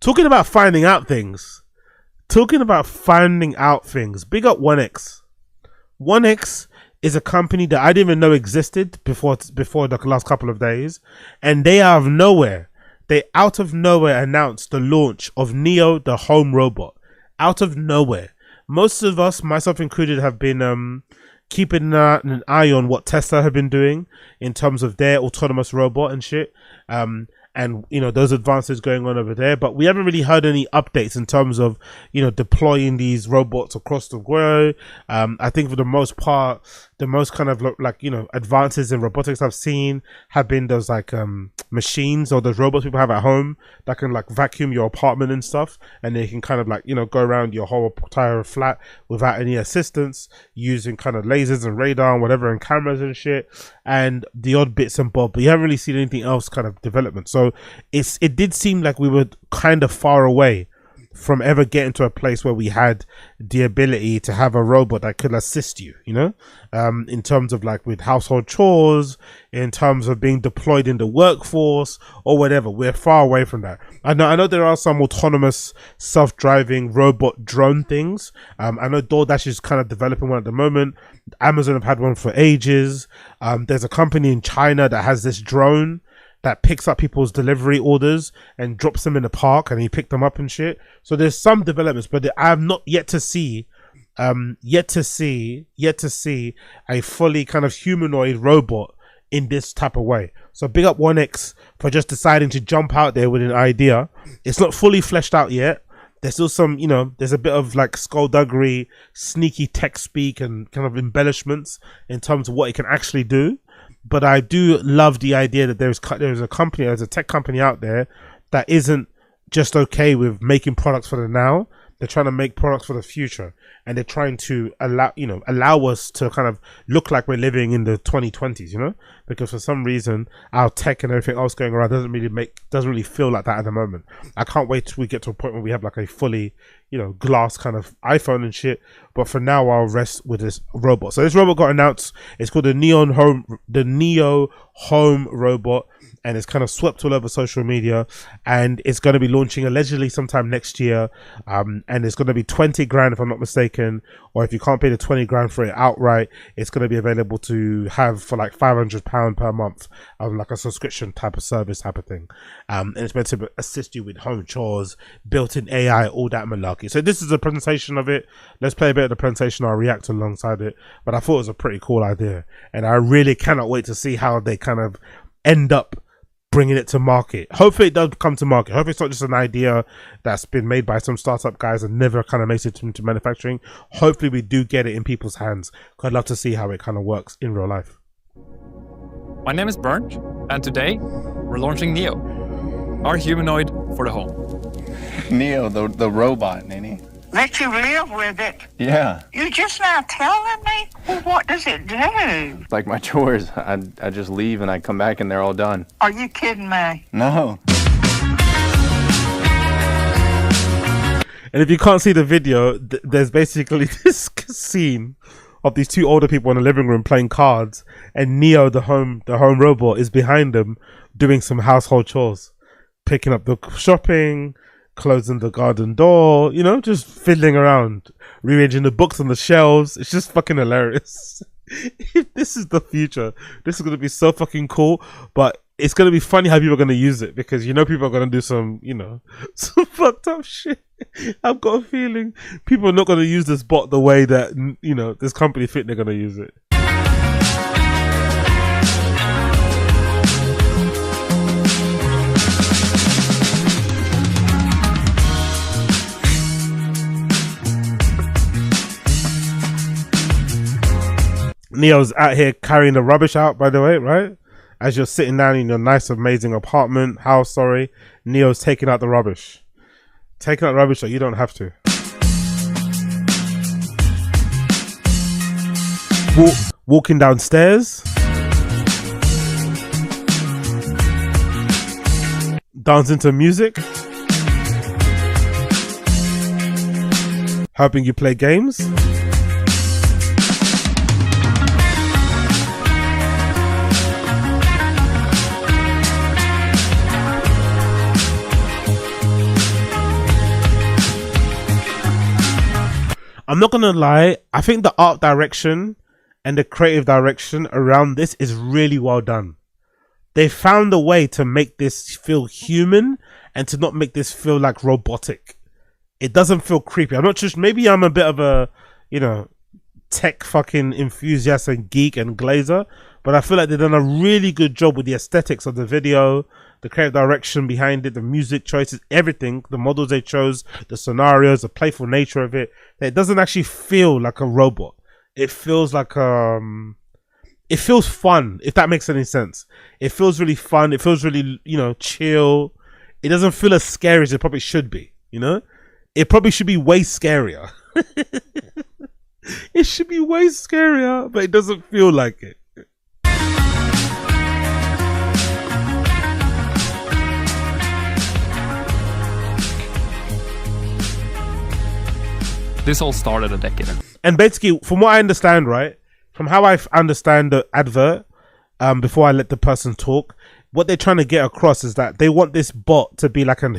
Talking about finding out things. Big up 1X. 1X is a company that I didn't even know existed before the last couple of days, and they out of nowhere announced the launch of Neo, the home robot. Out of nowhere. Most of us, myself included, have been keeping an eye on what Tesla have been doing in terms of their autonomous robot and shit. And those advances going on over there, but we haven't really heard any updates in terms of deploying these robots across the world. I think for the most part, the most kind of advances in robotics I've seen have been those machines or those robots people have at home that can vacuum your apartment and stuff, and they can kind of go around your whole entire flat without any assistance, using kind of lasers and radar and whatever and cameras and shit, and the odd bits and bobs. But you haven't really seen anything else kind of development. So it did seem like we were kind of far away from ever getting to a place where we had the ability to have a robot that could assist you, in terms of with household chores, in terms of being deployed in the workforce or whatever. We're far away from that. I know there are some autonomous self-driving robot drone things. I know DoorDash is kind of developing one at the moment. Amazon have had one for ages. There's a company in China that has this drone that picks up people's delivery orders and drops them in the park, and he picked them up and shit. So there's some developments, but I have not yet to see a fully kind of humanoid robot in this type of way. So big up 1X for just deciding to jump out there with an idea. It's not fully fleshed out yet. There's still some, there's a bit of skullduggery, sneaky tech speak and kind of embellishments in terms of what it can actually do. But I do love the idea that there's a tech company out there that isn't just okay with making products for the now. They're trying to make products for the future, and they're trying to allow us to kind of look like we're living in the 2020s, because for some reason our tech and everything else going around doesn't really feel like that at the moment. I can't wait till we get to a point where we have a fully glass kind of iPhone and shit. But for now, I'll rest with this robot. So this robot got announced. It's called the Neo Home Robot, and it's kind of swept all over social media, and it's going to be launching allegedly sometime next year. And it's going to be 20 grand if I'm not mistaken, or if you can't pay the 20 grand for it outright, it's going to be available to have for £500 per month of a subscription type of service type of thing. And it's meant to assist you with home chores, built-in AI, all that malarkey. So this is a presentation of it. Let's play a bit of the presentation. I'll react alongside it, but I thought it was a pretty cool idea, and I really cannot wait to see how they kind of end up bringing it to market. Hopefully it does come to market. Hopefully it's not just an idea that's been made by some startup guys and never kind of makes it into manufacturing. Hopefully we do get it in people's hands, because I'd love to see how it kind of works in real life. My name is Bernd, and today we're launching Neo, our humanoid for the home. Neo, the robot, Nini. Let you live with it. Yeah. You just now telling me? Well, what does it do? Like my chores. I just leave and I come back and they're all done. Are you kidding me? No. And if you can't see the video, there's basically this scene of these two older people in the living room playing cards, and Neo, the home robot, is behind them doing some household chores, picking up the shopping, closing the garden door, just fiddling around, rearranging the books on the shelves. It's just fucking hilarious. If this is the future, this is going to be so fucking cool, but it's going to be funny how people are going to use it, because people are going to do some, some fucked up shit. I've got a feeling people are not going to use this bot the way that, this company think they're going to use it. Neo's out here carrying the rubbish out, by the way, right? As you're sitting down in your nice, amazing house, Neo's taking out the rubbish. Taking out rubbish that you don't have to. Walking downstairs. Dancing to music. Helping you play games. I'm not gonna lie. I think the art direction and the creative direction around this is really well done. They found a way to make this feel human and to not make this feel like robotic. It doesn't feel creepy. I'm not just, maybe I'm a bit of a, you know, tech fucking enthusiast and geek and glazer, but I feel like they've done a really good job with the aesthetics of the video, the creative direction behind it, the music choices, everything, the models they chose, the scenarios, the playful nature of it. It doesn't actually feel like a robot. It feels like it feels fun, if that makes any sense. It feels really fun. It feels really, you know, chill. It doesn't feel as scary as it probably should be, you know? It probably should be way scarier. It should be way scarier, but it doesn't feel like it. This all started a decade ago. And basically, from what I understand, right, from how I understand the advert, before I let the person talk, what they're trying to get across is that they want this bot to be like an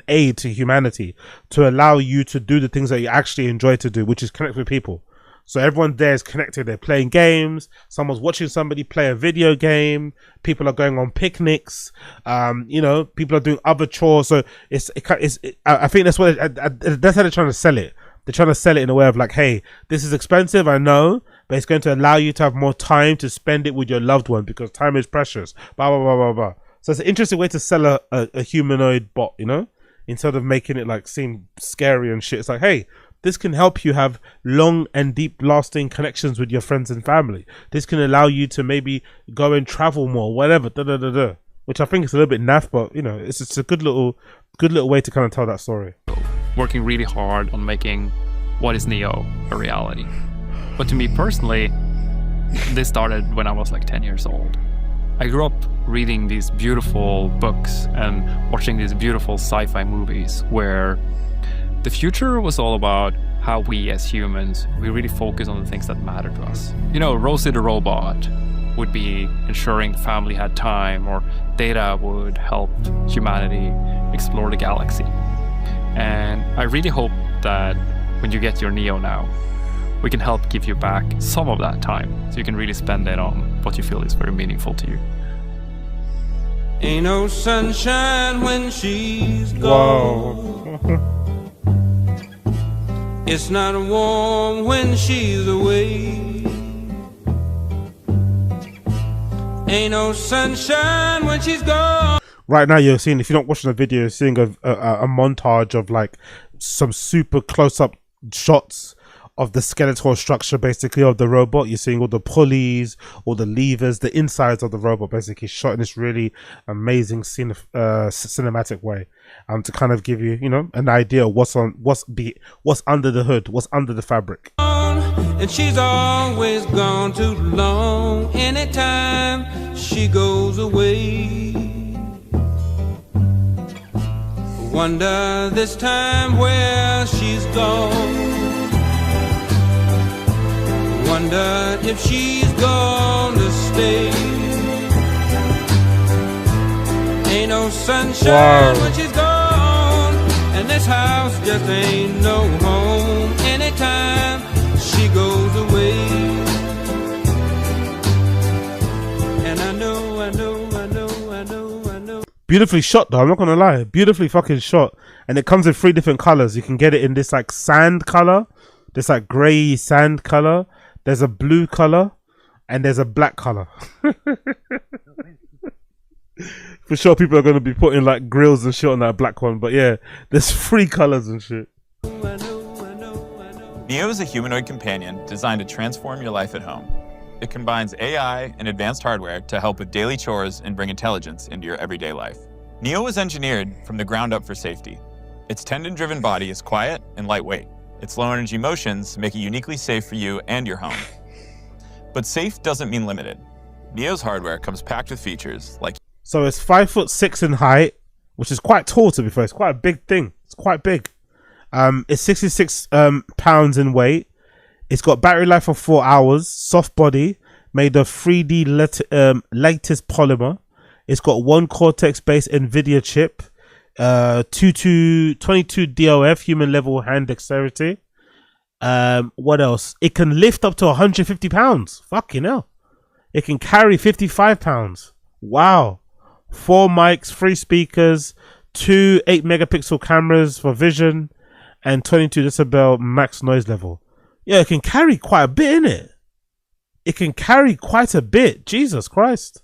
aid to humanity, to allow you to do the things that you actually enjoy to do, which is connect with people. So everyone there is connected. They're playing games. Someone's watching somebody play a video game. People are going on picnics. You know, people are doing other chores. So I think that's what that's how they're trying to sell it. They're trying to sell it in a way of like, hey, this is expensive, I know, but it's going to allow you to have more time to spend it with your loved one because time is precious. Blah, blah, blah, blah, blah. So it's an interesting way to sell a humanoid bot, you know, instead of making it like seem scary and shit. It's like, hey, this can help you have long and deep lasting connections with your friends and family. This can allow you to maybe go and travel more, whatever, which I think is a little bit naff, but you know, it's just a good little way to kind of tell that story. Working really hard on making what is Neo a reality. But to me personally, this started when I was like 10 years old. I grew up reading these beautiful books and watching these beautiful sci-fi movies where the future was all about how we as humans, we really focus on the things that matter to us. You know, Rosie the robot would be ensuring the family had time, or Data would help humanity explore the galaxy. And I really hope that when you get your Neo now, we can help give you back some of that time so you can really spend it on what you feel is very meaningful to you. Ain't no sunshine when she's gone. Whoa. It's not warm when she's away. Ain't no sunshine when she's gone. Right now you're seeing, if you're not watching the video, you're seeing a montage of like some super close-up shots of the skeletal structure basically of the robot. You're seeing all the pulleys, all the levers, the insides of the robot basically shot in this really amazing cinematic way, to kind of give you, you know, an idea of what's under the hood, what's under the fabric. And she's always gone too long. Anytime she goes away, wonder this time where she's gone. Wonder if she's gonna stay. Ain't no sunshine when she's gone, and this house just ain't no home. Anytime she goes away, and I know. Beautifully shot though, I'm not gonna lie, beautifully fucking shot. And it comes in 3 different colors. You can get it in this like sand color, this like grey sand color, there's a blue color, and there's a black color. For sure people are gonna be putting like grills and shit on that black one, but yeah, there's 3 colors and shit. Neo is a humanoid companion designed to transform your life at home. It combines AI and advanced hardware to help with daily chores and bring intelligence into your everyday life. Neo was engineered from the ground up for safety. Its tendon-driven body is quiet and lightweight. Its low-energy motions make it uniquely safe for you and your home. But safe doesn't mean limited. Neo's hardware comes packed with features like... So it's 5'6" in height, which is quite tall to be fair. It's quite a big thing. It's quite big. It's 66 pounds in weight. It's got battery life of 4 hours, soft body, made of 3D lattice polymer. It's got 1 Cortex-based NVIDIA chip, 22 DOF, human level hand dexterity. What else? It can lift up to 150 pounds. Fucking hell. It can carry 55 pounds. Wow. 4 mics, 3 speakers, 2 8 megapixel cameras for vision, and 22 decibel max noise level. Yeah, it can carry quite a bit, innit? It can carry quite a bit. Jesus Christ.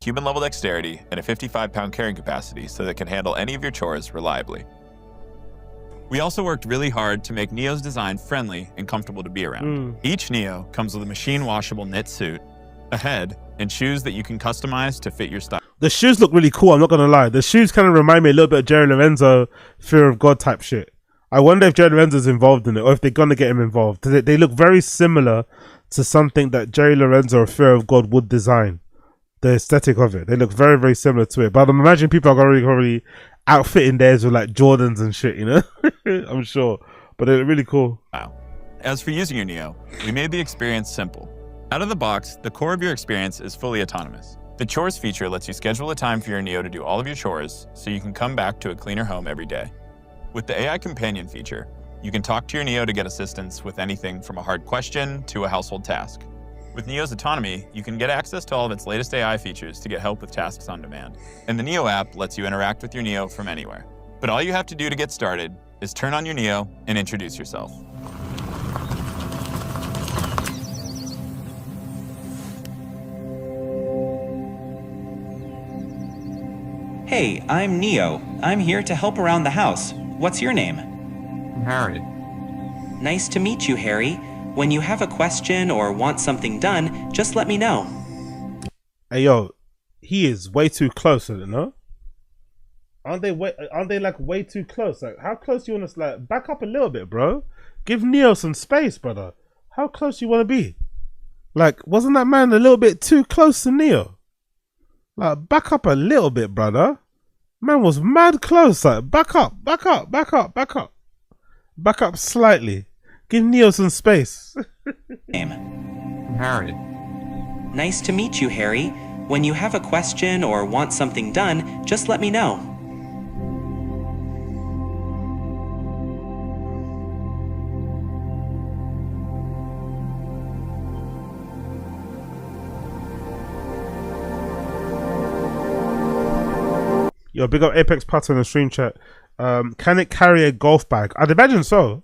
Human level dexterity, and a 55-pound carrying capacity so that it can handle any of your chores reliably. We also worked really hard to make Neo's design friendly and comfortable to be around. Each Neo comes with a machine washable knit suit, a head, and shoes that you can customize to fit your style. The shoes look really cool, I'm not gonna lie. The shoes kind of remind me a little bit of Jerry Lorenzo Fear of God type shit. I wonder if Jerry Lorenzo's involved in it, or if they're gonna get him involved. They look very similar to something that Jerry Lorenzo or Fear of God would design. The aesthetic of it. They look very, very similar to it. But I'm imagining people are gonna probably outfitting theirs with like Jordans and shit, you know? I'm sure. But they look really cool. Wow. As for using your Neo, we made the experience simple. Out of the box, the core of your experience is fully autonomous. The chores feature lets you schedule a time for your Neo to do all of your chores so you can come back to a cleaner home every day. With the AI companion feature, you can talk to your Neo to get assistance with anything from a hard question to a household task. With Neo's autonomy, you can get access to all of its latest AI features to get help with tasks on demand. And the Neo app lets you interact with your Neo from anywhere. But all you have to do to get started is turn on your Neo and introduce yourself. Hey, I'm Neo. I'm here to help around the house. What's your name? Harry. Nice to meet you, Harry. When you have a question or want something done, just let me know. Hey yo, he is way too close, isn't it, no? Aren't they like way too close? Like, how close you want to like back up a little bit, bro? Give Neo some space, brother. How close you want to be? Like, wasn't that man a little bit too close to Neo? Like, back up a little bit, brother. Man was mad close. Like, back up, back up, back up, back up. Back up slightly. Give Neo some space. Name. Harry. Nice to meet you, Harry. When you have a question or want something done, just let me know. Yo, big up Apex Putter in the stream chat. Can it carry a golf bag? I'd imagine so.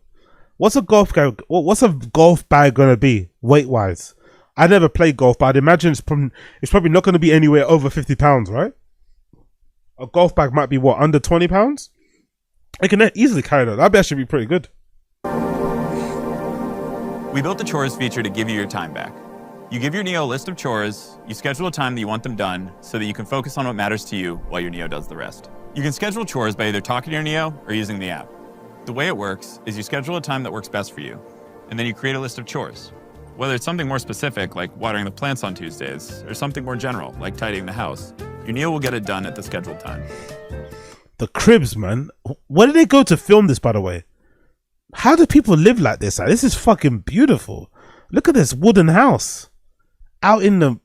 What's a golf bag gonna be weight wise? I never played golf, but I'd imagine it's probably not gonna be anywhere over 50 pounds, right? A golf bag might be what, under 20 pounds? It can easily carry that. That'd actually be pretty good. We built the chores feature to give you your time back. You give your Neo a list of chores, you schedule a time that you want them done so that you can focus on what matters to you while your Neo does the rest. You can schedule chores by either talking to your Neo or using the app. The way it works is you schedule a time that works best for you, and then you create a list of chores. Whether it's something more specific, like watering the plants on Tuesdays, or something more general, like tidying the house, your Neo will get it done at the scheduled time. The cribs, man. Where did they go to film this, by the way? How do people live like this? Like, this is fucking beautiful. Look at this wooden house. Out in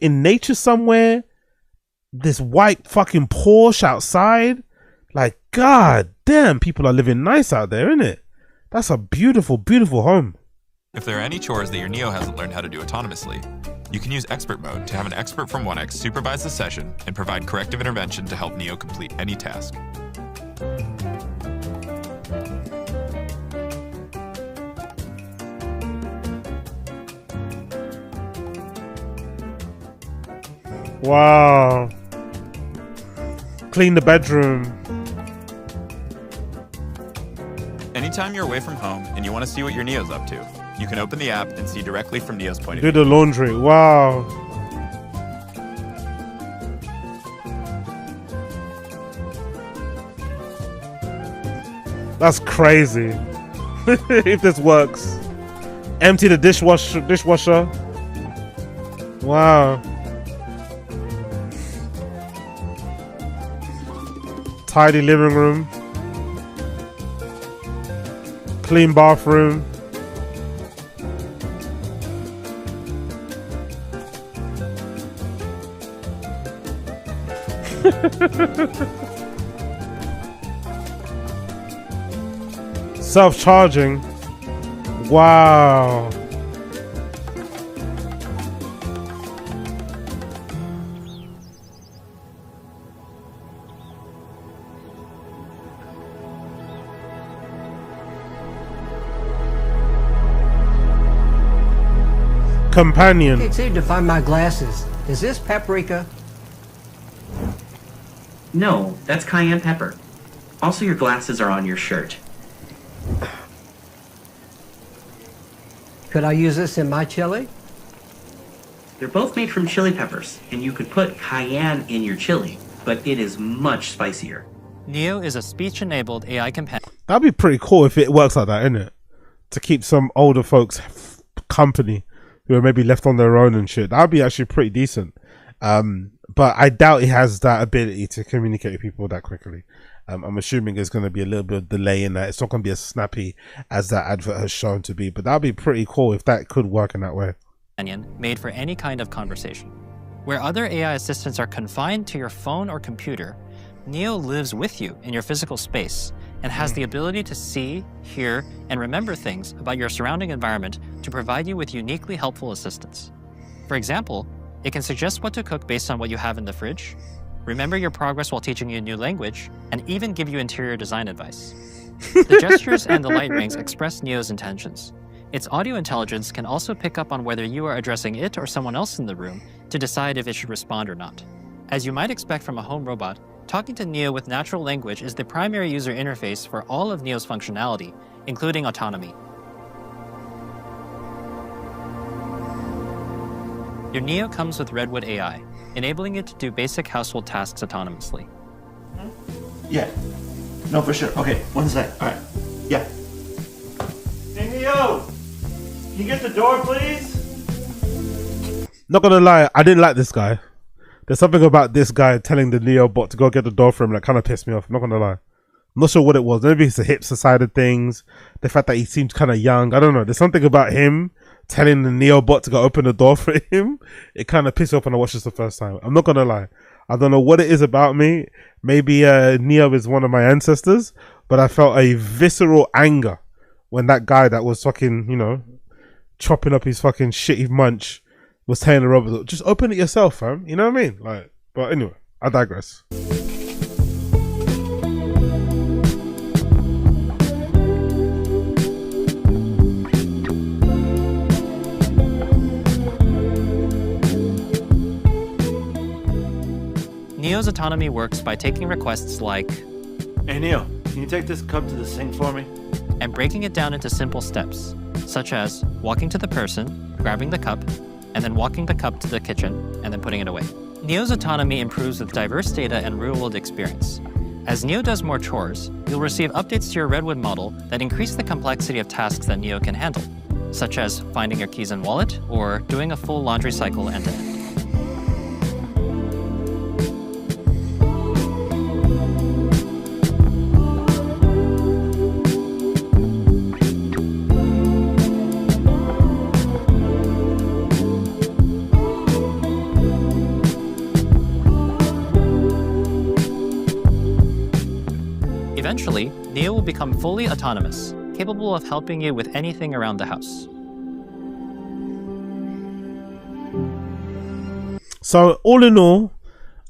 nature somewhere. This white fucking Porsche outside. Like, god damn, people are living nice out there, innit? That's a beautiful, beautiful home. If there are any chores that your Neo hasn't learned how to do autonomously, you can use expert mode to have an expert from 1X supervise the session and provide corrective intervention to help Neo complete any task. Wow. Clean the bedroom. Anytime you're away from home and you want to see what your Neo's up to, you can open the app and see directly from Neo's point of view. Do the laundry. Wow. That's crazy. If this works. Empty the dishwasher. Wow. Tidy living room. Clean bathroom. Self-charging. Wow. Companion. Can't seem to find my glasses. Is this paprika? No, that's cayenne pepper. Also, your glasses are on your shirt. Could I use this in my chili? They're both made from chili peppers, and you could put cayenne in your chili, but it is much spicier. Neo is a speech-enabled AI companion. That'd be pretty cool if it works like that, isn't it? To keep some older folks company who are maybe left on their own and shit. That'd be actually pretty decent. But I doubt it has that ability to communicate with people that quickly. I'm assuming there's going to be a little bit of delay in that. It's not going to be as snappy as that advert has shown to be. But that'd be pretty cool if that could work in that way. Made for any kind of conversation. Where other AI assistants are confined to your phone or computer, Neo lives with you in your physical space and has the ability to see, hear, and remember things about your surrounding environment to provide you with uniquely helpful assistance. For example, it can suggest what to cook based on what you have in the fridge, remember your progress while teaching you a new language, and even give you interior design advice. The gestures and the light rings express Neo's intentions. Its audio intelligence can also pick up on whether you are addressing it or someone else in the room to decide if it should respond or not. As you might expect from a home robot, talking to Neo with natural language is the primary user interface for all of Neo's functionality, including autonomy. Your Neo comes with Redwood AI, enabling it to do basic household tasks autonomously. Yeah. No, for sure. Okay, one sec. All right. Yeah. Hey, Neo! Can you get the door, please? Not gonna lie, I didn't like this guy. There's something about this guy telling the Neo bot to go get the door for him that kind of pissed me off. I'm not gonna lie. I'm not sure what it was. Maybe it's the hipster side of things. The fact that he seems kind of young. I don't know. There's something about him telling the Neo bot to go open the door for him. It kind of pissed me off when I watched this the first time. I'm not gonna lie. I don't know what it is about me. Maybe Neo is one of my ancestors, but I felt a visceral anger when that guy that was fucking, you know, chopping up his fucking shitty munch was telling the robot, just open it yourself, fam. You know what I mean? Like, but anyway, I digress. Neo's autonomy works by taking requests like, Hey, Neo, can you take this cup to the sink for me? and breaking it down into simple steps, such as walking to the person, grabbing the cup, and then walking the cup to the kitchen, and then putting it away. Neo's autonomy improves with diverse data and real-world experience. As Neo does more chores, you'll receive updates to your Redwood model that increase the complexity of tasks that Neo can handle, such as finding your keys and wallet, or doing a full laundry cycle end-to-end. Eventually, Neo will become fully autonomous, capable of helping you with anything around the house. So, all in all,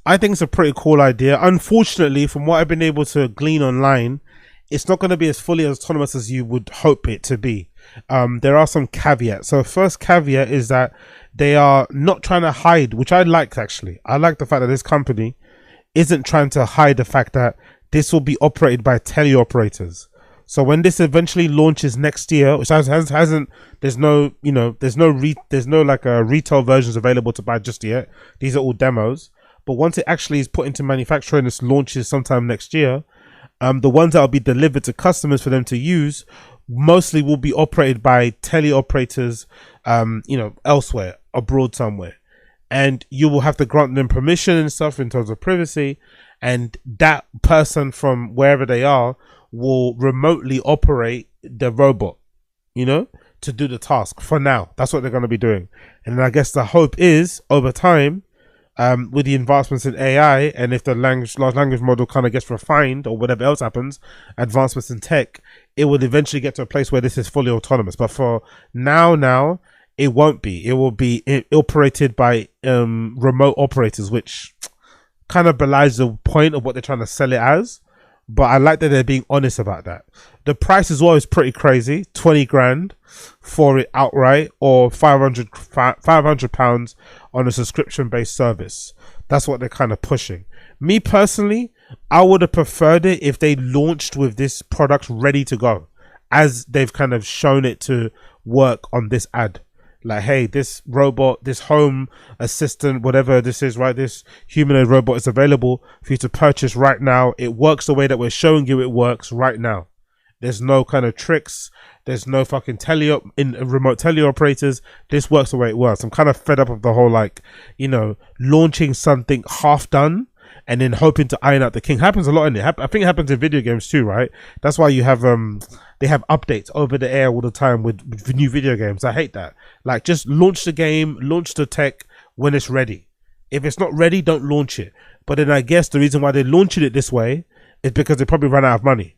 I think it's a pretty cool idea. Unfortunately, from what I've been able to glean online, it's not going to be as fully autonomous as you would hope it to be. There are some caveats. So, first caveat is that they are not trying to hide, which I liked actually. I like the fact that this company isn't trying to hide the fact that this will be operated by teleoperators. So when this eventually launches next year, which hasn't, there's no like retail versions available to buy just yet. These are all demos. But once it actually is put into manufacturing, this launches sometime next year. The ones that will be delivered to customers for them to use mostly will be operated by teleoperators, elsewhere, abroad somewhere. And you will have to grant them permission and stuff in terms of privacy. And that person from wherever they are will remotely operate the robot, to do the task. For now, that's what they're going to be doing. And I guess the hope is over time, with the advancements in AI, and if the large language model kind of gets refined or whatever else happens, advancements in tech, it will eventually get to a place where this is fully autonomous. But for now, it won't be. It will be operated by remote operators, which kind of belies the point of what they're trying to sell it as. But I like that they're being honest about that. The price as well is pretty crazy, 20 grand for it outright, or 500 pounds on a subscription based service. That's what they're kind of pushing. Me personally, I would have preferred it if they launched with this product ready to go, as they've kind of shown it to work on this ad. Like, hey, this robot, this home assistant, whatever this is, right? This humanoid robot is available for you to purchase right now. It works the way that we're showing you it works right now. There's no kind of tricks. There's no fucking remote teleoperators. This works the way it works. I'm kind of fed up of the whole, like, you know, launching something half done and then hoping to iron out the king. Happens a lot in it. I think it happens in video games too, right? That's why you have they have updates over the air all the time with new video games. I hate that. Like, just launch the game, launch the tech when it's ready. If it's not ready, don't launch it. But then I guess the reason why they're launching it this way is because they probably ran out of money.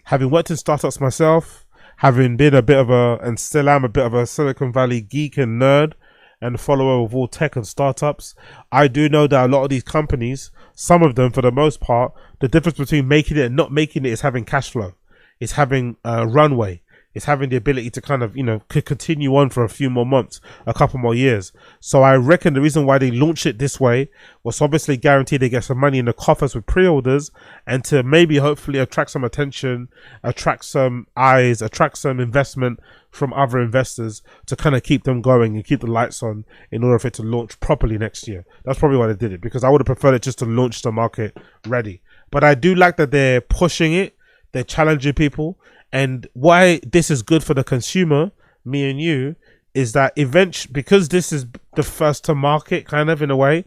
Having worked in startups myself, having been and still am a bit of a Silicon Valley geek and nerd and follower of all tech and startups, I do know that a lot of these companies, some of them for the most part, the difference between making it and not making it is having cash flow. It's having runway. It's having the ability to kind of, you know, could continue on for a few more months, a couple more years. So I reckon the reason why they launched it this way was obviously guaranteed they get some money in the coffers with pre-orders, and to maybe hopefully attract some attention, attract some eyes, attract some investment from other investors to kind of keep them going and keep the lights on in order for it to launch properly next year. That's probably why they did it, because I would have preferred it just to launch the market ready. But I do like that they're pushing it. They're challenging people. And why this is good for the consumer, me and you, is that eventually, because this is the first to market kind of in a way,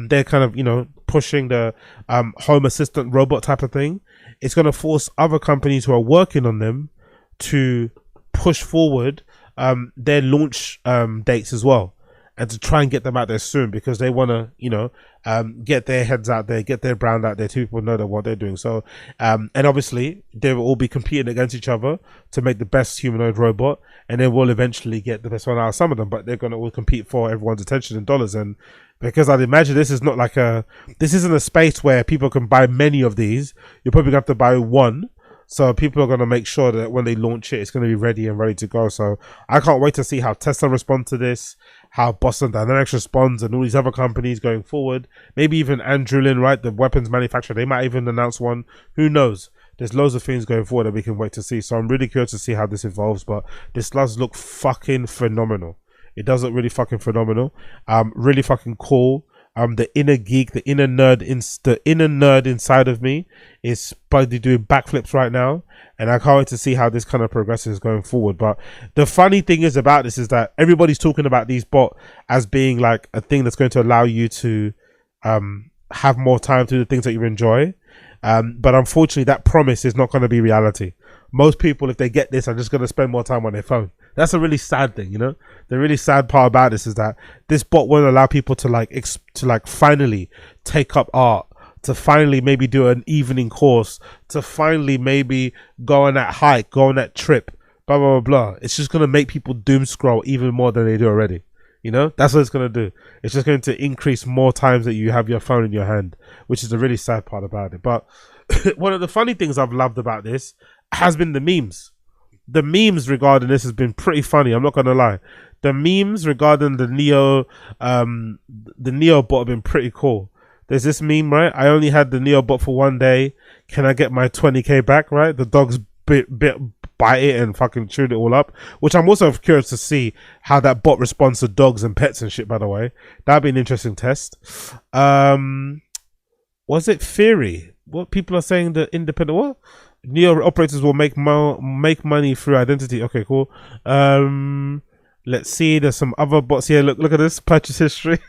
they're kind of, you know, pushing the home assistant robot type of thing. It's going to force other companies who are working on them to push forward their launch dates as well, and to try and get them out there soon, because they want to, you know, get their heads out there, get their brand out there, so people know that what they're doing. So, and obviously they will all be competing against each other to make the best humanoid robot, and they will eventually get the best one out of some of them, but they're going to all compete for everyone's attention in dollars. And because I'd imagine this is not like this isn't a space where people can buy many of these. You're probably going to have to buy one. So people are going to make sure that when they launch it, it's going to be ready and ready to go. So I can't wait to see how Tesla responds to this, how Boston Dynamics responds, and all these other companies going forward. Maybe even Anduril, right, the weapons manufacturer, they might even announce one. Who knows? There's loads of things going forward that we can wait to see. So I'm really curious to see how this evolves. But this does look fucking phenomenal. It does look really fucking phenomenal. Really fucking cool. The inner geek, the inner nerd inside of me is probably doing backflips right now, and I can't wait to see how this kind of progresses going forward. But the funny thing is about this is that everybody's talking about these bots as being like a thing that's going to allow you to have more time to do the things that you enjoy. But unfortunately, that promise is not going to be reality. Most people, if they get this, are just going to spend more time on their phone. That's a really sad thing, you know. The really sad part about this is that this bot won't allow people to finally take up art, to finally maybe do an evening course, to finally maybe go on that hike, go on that trip, blah blah blah blah. It's just going to make people doom scroll even more than they do already. You know, that's what it's going to do. It's just going to increase more times that you have your phone in your hand, which is the really sad part about it. But one of the funny things I've loved about this has been the memes. The memes regarding this has been pretty funny. I'm not going to lie. The memes regarding the Neo bot have been pretty cool. There's this meme, right? I only had the Neo bot for one day. Can I get my 20k back, right? The dogs bit bite it and fucking chewed it all up, which I'm also curious to see how that bot responds to dogs and pets and shit, by the way. That'd be an interesting test. Was it theory? What people are saying, the independent, what? Neo operators will make money through identity. Okay, cool. Let's see. There's some other bots here. Look at this purchase history.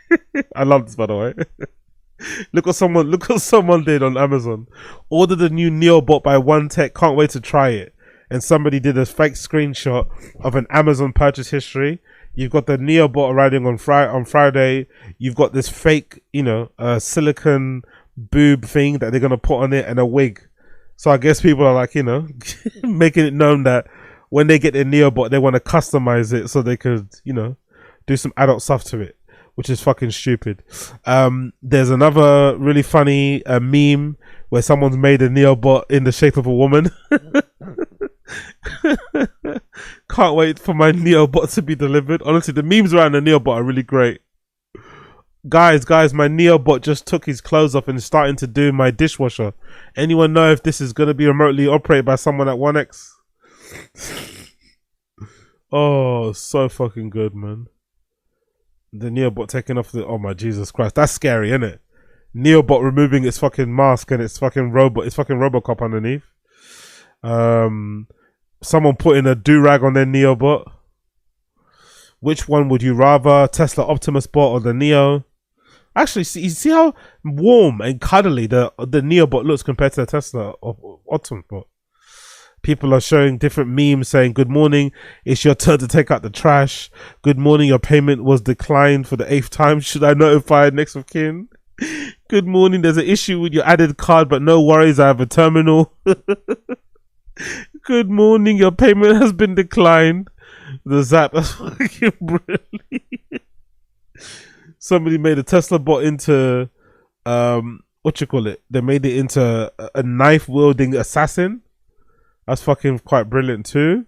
I love this, by the way. Look what someone did on Amazon. Ordered the new Neo bot by One Tech. Can't wait to try it. And somebody did a fake screenshot of an Amazon purchase history. You've got the Neobot arriving on Friday. You've got this fake, silicone boob thing that they're gonna put on it and a wig. So I guess people are like, making it known that when they get their Neobot, they want to customize it so they could, do some adult stuff to it, which is fucking stupid. There's another really funny meme where someone's made a Neobot in the shape of a woman. Can't wait for my Neobot to be delivered. Honestly, the memes around the Neobot are really great. Guys, my Neobot just took his clothes off and is starting to do my dishwasher. Anyone know if this is going to be remotely operated by someone at 1X? Oh, so fucking good, man. The Neobot taking off oh my Jesus Christ. That's scary, isn't it? Neobot removing its fucking mask and its fucking Robocop underneath. Someone putting a do-rag on their Neobot. Which one would you rather? Tesla Optimus Bot or the Neo? Actually, see how warm and cuddly the Neobot looks compared to the Tesla Optimus Bot. People are showing different memes saying, good morning, it's your turn to take out the trash. Good morning, your payment was declined for the 8th time. Should I notify next of kin? Good morning, there's an issue with your added card, but no worries, I have a terminal. Good morning, your payment has been declined. The zap, that's fucking brilliant. Somebody made a Tesla bot into, they made it into a knife-wielding assassin. That's fucking quite brilliant too.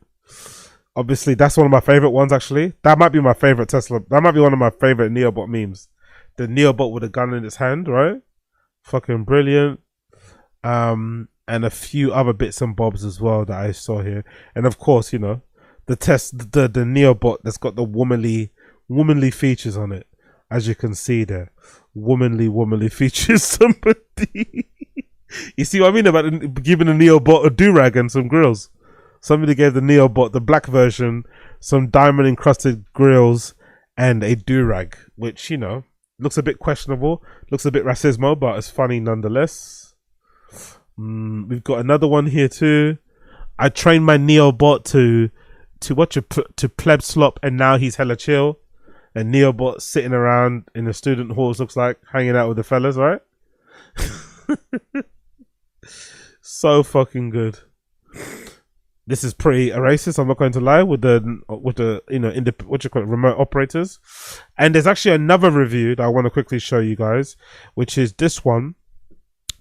Obviously, that's one of my favorite ones, actually. That might be my favorite Tesla. That might be one of my favorite Neobot memes. The Neobot with a gun in its hand, right? Fucking brilliant. And a few other bits and bobs as well that I saw here. And of course, the Neobot that's got the womanly features on it. As you can see there. Womanly features. Somebody... You see what I mean about giving a Neobot a do-rag and some grills? Somebody gave the Neobot, the black version, some diamond-encrusted grills and a do-rag, which, looks a bit questionable, looks a bit racismo, but it's funny nonetheless. We've got another one here too. I trained my Neobot to pleb slop, and now he's hella chill. And Neobot sitting around in the student halls, looks like, hanging out with the fellas, right? So fucking good. This is pretty racist, I'm not going to lie, with the remote operators. And there's actually another review that I want to quickly show you guys, which is this one,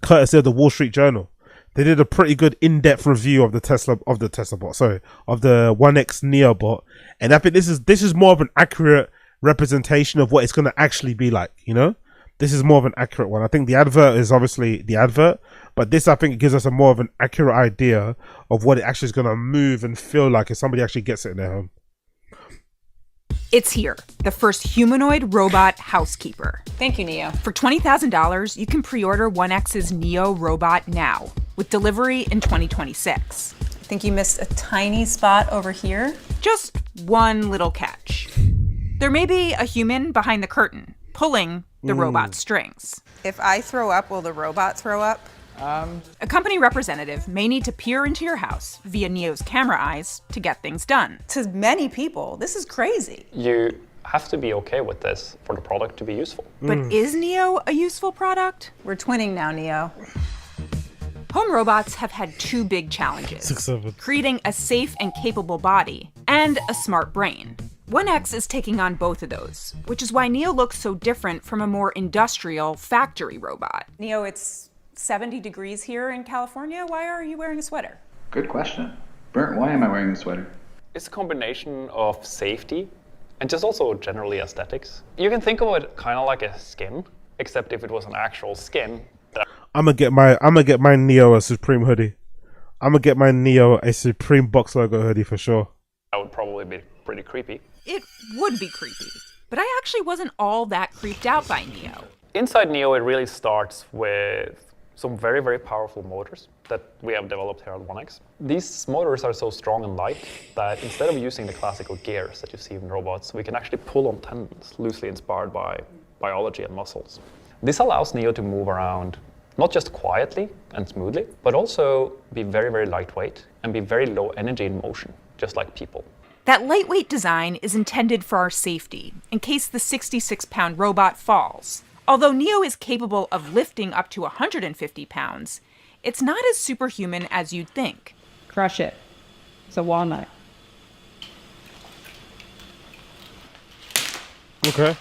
courtesy of the Wall Street Journal. They did a pretty good in-depth review of the Tesla bot, of the 1X Neobot. And I think this is more of an accurate representation of what it's going to actually be like, This is more of an accurate one. I think the advert is obviously the advert, but this, I think, it gives us a more of an accurate idea of what it actually is going to move and feel like if somebody actually gets it in their home. It's here, the first humanoid robot housekeeper. Thank you, Neo. For $20,000, you can pre-order 1X's Neo robot now, with delivery in 2026. I think you missed a tiny spot over here. Just one little catch. There may be a human behind the curtain, pulling the robot strings. If I throw up, will the robot throw up? A company representative may need to peer into your house via Neo's camera eyes to get things done. To many people, this is crazy. You have to be okay with this for the product to be useful. But is Neo a useful product? We're twinning now, Neo. Home robots have had two big challenges. Creating a safe and capable body and a smart brain. 1X is taking on both of those, which is why Neo looks so different from a more industrial factory robot. Neo, it's 70 degrees here in California. Why are you wearing a sweater? Good question. Bert, why am I wearing a sweater? It's a combination of safety and just also generally aesthetics. You can think of it kind of like a skin, except if it was an actual skin. I'm gonna get my Neo a Supreme hoodie. I'm gonna get my Neo a Supreme box logo hoodie for sure. That would probably be pretty creepy. It would be creepy, but I actually wasn't all that creeped out by Neo. Inside Neo, it really starts with some very, very powerful motors that we have developed here at 1X. These motors are so strong and light that instead of using the classical gears that you see in robots, we can actually pull on tendons loosely inspired by biology and muscles. This allows Neo to move around not just quietly and smoothly, but also be very, very lightweight and be very low energy in motion, just like people. That lightweight design is intended for our safety, in case the 66-pound robot falls. Although Neo is capable of lifting up to 150 pounds, it's not as superhuman as you'd think. Crush it. It's a walnut. Okay.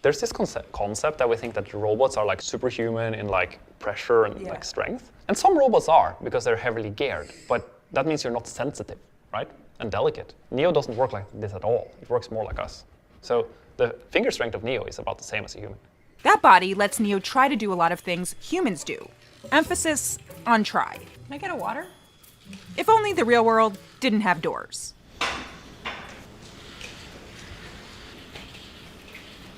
There's this concept that we think that robots are like superhuman in like pressure and like strength. And some robots are because they're heavily geared, but that means you're not sensitive, right? And delicate. Neo doesn't work like this at all. It works more like us. So the finger strength of Neo is about the same as a human. That body lets Neo try to do a lot of things humans do. Emphasis on try. Can I get a water? If only the real world didn't have doors.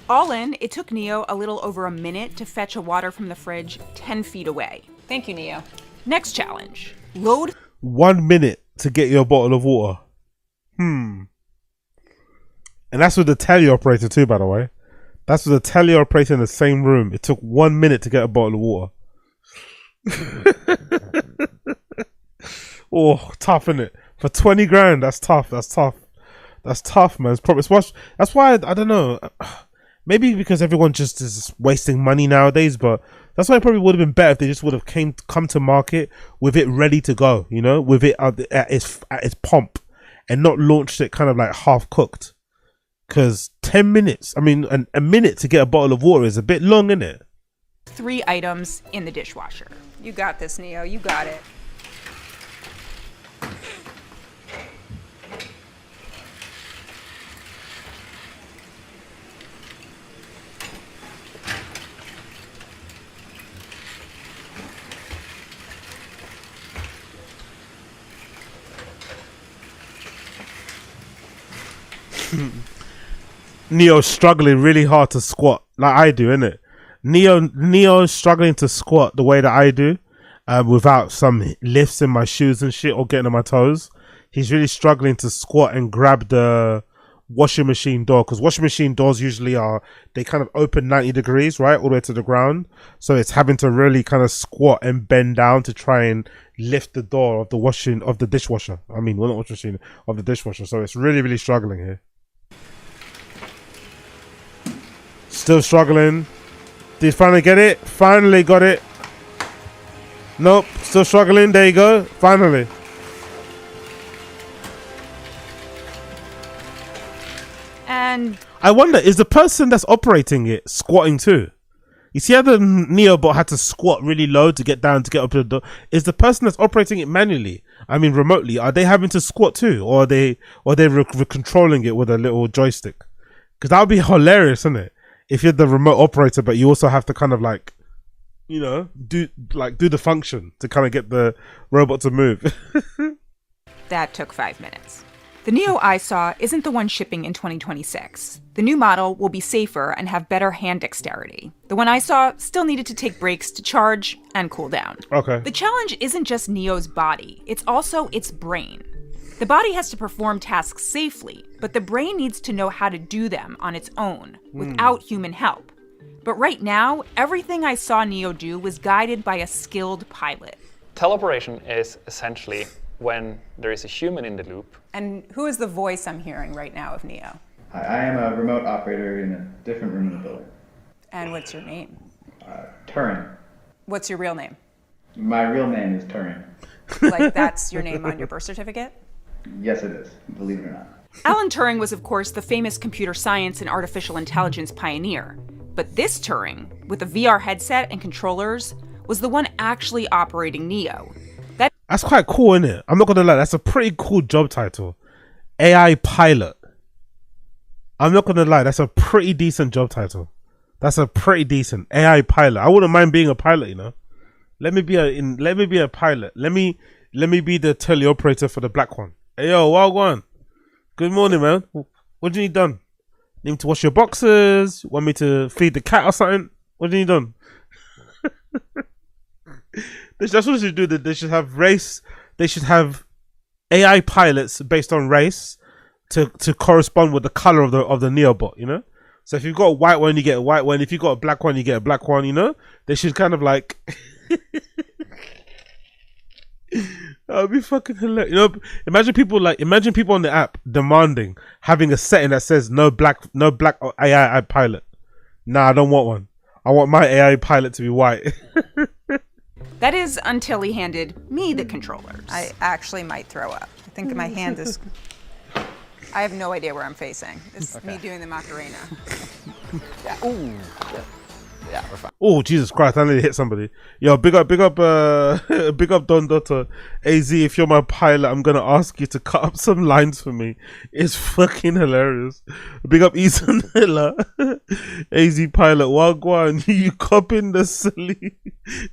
All in, it took Neo a little over a minute to fetch a water from the fridge 10 feet away. Thank you, Neo. Next challenge. Load 1 minute to get your bottle of water. And that's with the teleoperator too, by the way. That's with the teleoperator in the same room. It took 1 minute to get a bottle of water. Oh, tough, innit? For 20 grand, that's tough. That's tough. That's tough, man. That's why I don't know. Maybe because everyone just is wasting money nowadays, but that's why it probably would have been better if they just would have come to market with it ready to go, you know, with it at its pomp, and not launched it kind of like half cooked. Because 10 minutes, I mean, a minute to get a bottle of water is a bit long, isn't it? 3 items in the dishwasher. You got this, Neo. You got it. Neo's struggling really hard to squat like I do, innit? Neo's struggling to squat the way that I do, without some lifts in my shoes and shit or getting on my toes. He's really struggling to squat and grab the washing machine door, because washing machine doors usually they kind of open 90 degrees, right, all the way to the ground. So it's having to really kind of squat and bend down to try and lift the door of the dishwasher. I mean, well, not washing machine, of the dishwasher. So it's really, really struggling here. Still struggling. Did he finally get it? Finally got it. Nope. Still struggling. There you go. Finally. And I wonder, is the person that's operating it squatting too? You see how the Neobot had to squat really low to get down to get up to the door? Is the person that's operating it manually, I mean remotely, are they having to squat too? Or are they controlling it with a little joystick? Because that would be hilarious, isn't it? If you're the remote operator, but you also have to kind of like, you know, do the function to kind of get the robot to move. that took 5 minutes. The Neo I saw isn't the one shipping in 2026. The new model will be safer and have better hand dexterity. The one I saw still needed to take breaks to charge and cool down. Okay. The challenge isn't just Neo's body, it's also its brain. The body has to perform tasks safely, but the brain needs to know how to do them on its own, without human help. But right now, everything I saw Neo do was guided by a skilled pilot. Teleoperation is essentially when there is a human in the loop. And who is the voice I'm hearing right now of Neo? Hi, I am a remote operator in a different room in the building. And what's your name? Turing. What's your real name? My real name is Turing. Like that's your name on your birth certificate? Yes, it is, believe it or not. Alan Turing was, of course, the famous computer science and artificial intelligence pioneer. But this Turing, with a VR headset and controllers, was the one actually operating Neo. That's quite cool, isn't it? I'm not gonna lie, that's a pretty cool job title. AI pilot. I'm not gonna lie, that's a pretty decent job title. That's a pretty decent AI pilot. I wouldn't mind being a pilot, you know. Let me be a pilot. Let me be the teleoperator for the black one. Hey yo, well one. Good morning, man. What do you need done? Need me to wash your boxes? Want me to feed the cat or something? What do you need done? That's what they should do. They should have race. They should have AI pilots based on race to correspond with the color of the Neobot. You know. So if you've got a white one, you get a white one. If you've got a black one, you get a black one. You know. They should kind of like. That would be fucking hilarious. You know, imagine people on the app demanding having a setting that says no black AI pilot. Nah, I don't want one. I want my AI pilot to be white. That is until he handed me the controllers. I actually might throw up. I think my hand is... I have no idea where I'm facing. This is me doing the Macarena. Yeah. Ooh. Yeah, we're fine. Oh, Jesus Christ, I nearly hit somebody. Yo, big up Don Dotto. AZ, if you're my pilot, I'm gonna ask you to cut up some lines for me. It's fucking hilarious. Big up Ethan Miller. AZ pilot, Wagwan, you copying the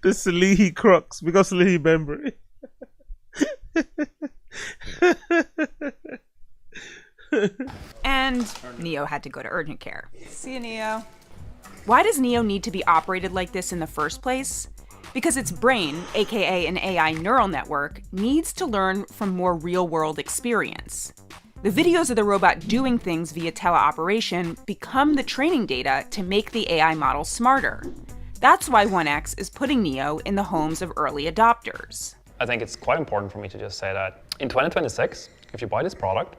Salihi Crux. Big up Salihi Bembry. And Neo had to go to urgent care. See you, Neo. Why does Neo need to be operated like this in the first place? Because its brain, aka an AI neural network, needs to learn from more real-world experience. The videos of the robot doing things via teleoperation become the training data to make the AI model smarter. That's why 1X is putting Neo in the homes of early adopters. I think it's quite important for me to just say that in 2026, if you buy this product,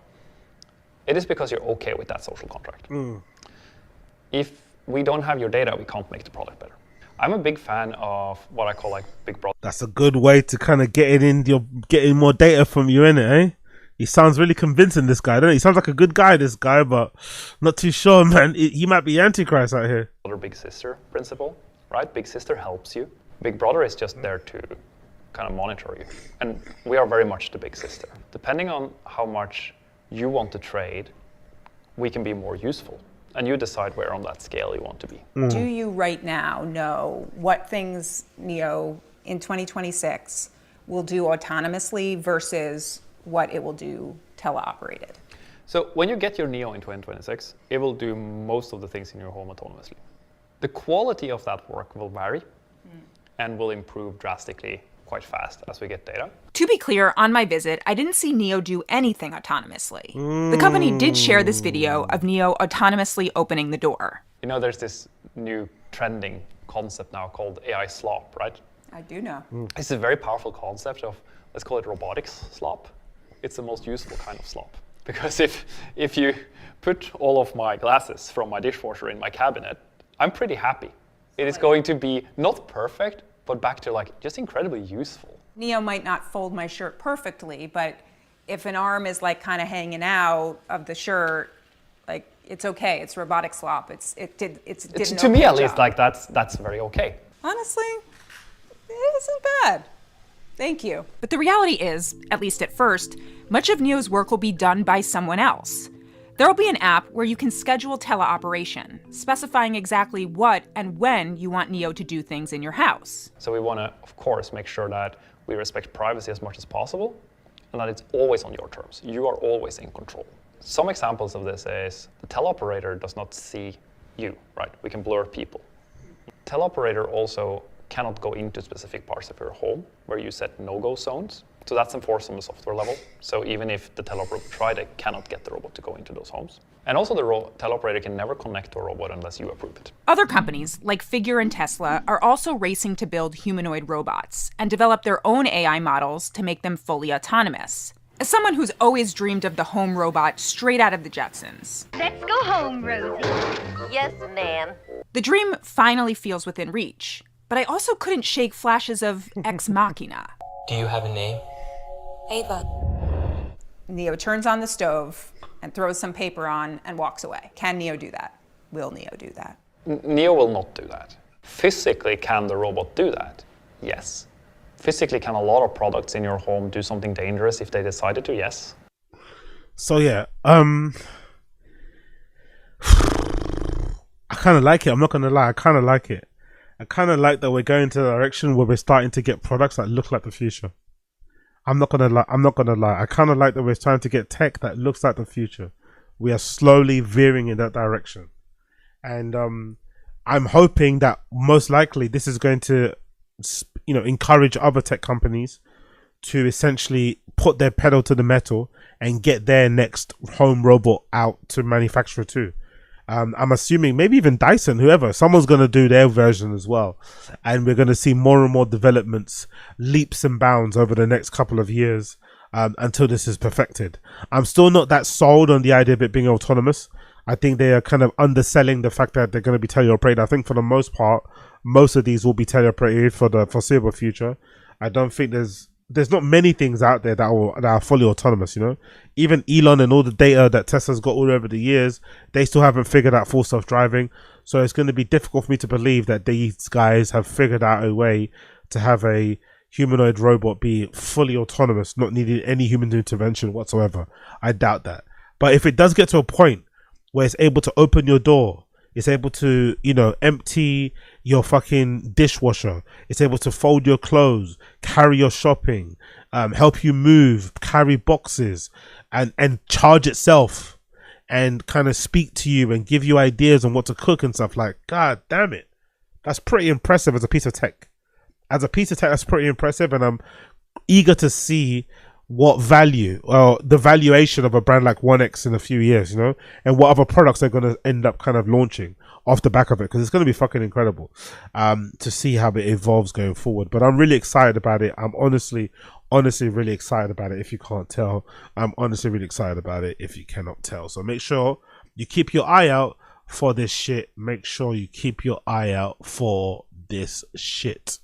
it is because you're okay with that social contract. If we don't have your data, we can't make the product better. I'm a big fan of what I call like Big Brother. That's a good way to kind of getting more data from you, innit, eh? He sounds really convincing, this guy, doesn't he? He sounds like a good guy, this guy, but not too sure, man. He might be Antichrist out here. Big sister principle, right? Big sister helps you. Big brother is just there to kind of monitor you. And we are very much the big sister. Depending on how much you want to trade, we can be more useful. And you decide where on that scale you want to be. Do you right now know what things Neo in 2026 will do autonomously versus what it will do teleoperated? So when you get your Neo in 2026, it will do most of the things in your home autonomously. The quality of that work will vary and will improve drastically quite fast as we get data. To be clear, on my visit, I didn't see Neo do anything autonomously. The company did share this video of Neo autonomously opening the door. You know, there's this new trending concept now called AI slop, right? I do know. It's a very powerful concept of, let's call it robotics slop. It's the most useful kind of slop. Because if you put all of my glasses from my dishwasher in my cabinet, I'm pretty happy. It is going to be not perfect, but back to like just incredibly useful. Neo might not fold my shirt perfectly, but if an arm is like kind of hanging out of the shirt, like it's okay. It's robotic slop. It's to me at least like that's very okay. Honestly, it isn't bad. Thank you. But the reality is, at least at first, much of Neo's work will be done by someone else. There will be an app where you can schedule teleoperation, specifying exactly what and when you want Neo to do things in your house. So we want to, of course, make sure that we respect privacy as much as possible and that it's always on your terms. You are always in control. Some examples of this is the teleoperator does not see you, right? We can blur people. Teleoperator also cannot go into specific parts of your home where you set no-go zones. So that's enforced on the software level. So even if the teleoperator tried, they cannot get the robot to go into those homes. And also the teleoperator can never connect to a robot unless you approve it. Other companies, like Figure and Tesla, are also racing to build humanoid robots and develop their own AI models to make them fully autonomous. As someone who's always dreamed of the home robot straight out of the Jetsons, Let's go home, Rosie. Yes, ma'am. the dream finally feels within reach. But I also couldn't shake flashes of Ex Machina. Do you have a name? Ava. Neo turns on the stove and throws some paper on and walks away. Can Neo do that? Will Neo do that? Neo will not do that. Physically, can the robot do that? Yes. Physically, can a lot of products in your home do something dangerous if they decided to? Yes. So yeah, I kind of like it. I'm not gonna lie, I kind of like it. I kind of like that we're going to the direction where we're starting to get products that look like the future. I'm not gonna lie. I kind of like that we're starting to get tech that looks like the future. We are slowly veering in that direction, and I'm hoping that most likely this is going to, encourage other tech companies to essentially put their pedal to the metal and get their next home robot out to manufacture too. I'm assuming maybe even Dyson, whoever, someone's going to do their version as well. And we're going to see more and more developments, leaps and bounds over the next couple of years until this is perfected. I'm still not that sold on the idea of it being autonomous. I think they are kind of underselling the fact that they're going to be teleoperated. I think for the most part, most of these will be teleoperated for the foreseeable future. I don't think there's not many things out there that are fully autonomous, you know. Even Elon and all the data that Tesla's got all over the years, they still haven't figured out full self-driving. So it's going to be difficult for me to believe that these guys have figured out a way to have a humanoid robot be fully autonomous, not needing any human intervention whatsoever. I doubt that. But if it does get to a point where it's able to open your door, it's able to, you know, empty your fucking dishwasher. It's able to fold your clothes, carry your shopping, help you move, carry boxes, and charge itself, and kind of speak to you and give you ideas on what to cook and stuff. Like, god damn it, that's pretty impressive as a piece of tech. As a piece of tech, that's pretty impressive, and I'm eager to see what value or the valuation of a brand like 1X in a few years, you know, and what other products they're going to end up kind of launching off the back of it, because it's going to be fucking incredible to see how it evolves going forward. But I'm really excited about it. I'm honestly really excited about it. If you can't tell, I'm honestly really excited about it if you cannot tell. So make sure you keep your eye out for this shit. Make sure you keep your eye out for this shit.